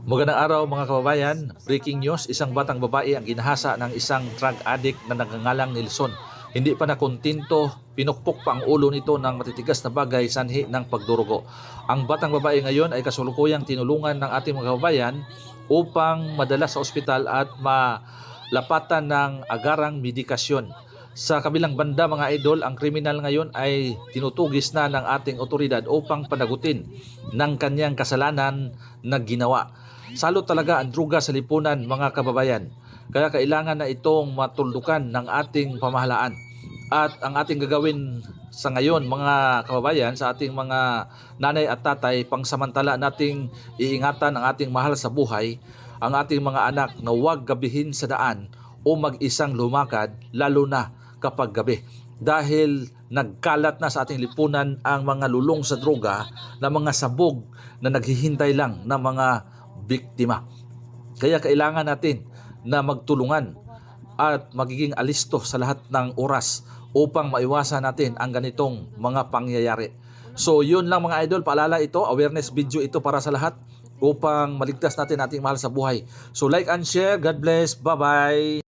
Magandang araw mga kababayan. Breaking news, isang batang babae ang ginahasa ng isang drug addict na nagngangalang Nilson. Hindi pa nakontinto, pinukpok pa ang ulo nito ng matitigas na bagay sanhi ng pagdurugo. Ang batang babae ngayon ay kasulukuyang tinulungan ng ating mga kababayan upang madala sa ospital at malapatan ng agarang medikasyon. Sa kabilang banda mga idol, ang kriminal ngayon ay tinutugis na ng ating otoridad upang panagutin ng kanyang kasalanan na ginawa. Salot talaga ang druga sa lipunan mga kababayan. Kaya kailangan na itong matuldukan ng ating pamahalaan. At ang ating gagawin sa ngayon mga kababayan, sa ating mga nanay at tatay, pangsamantala nating iingatan ang ating mahal sa buhay, ang ating mga anak na huwag gabihin sa daan o mag-isang lumakad, lalo na kapag gabi. Dahil nagkalat na sa ating lipunan ang mga lulong sa droga na mga sabog na naghihintay lang ng mga biktima. Kaya kailangan natin na magtulungan at magiging alisto sa lahat ng oras upang maiwasan natin ang ganitong mga pangyayari. So yun lang mga idol, paalala ito, awareness video ito para sa lahat upang maligtas natin ating mahal sa buhay. So like and share, God bless, bye bye.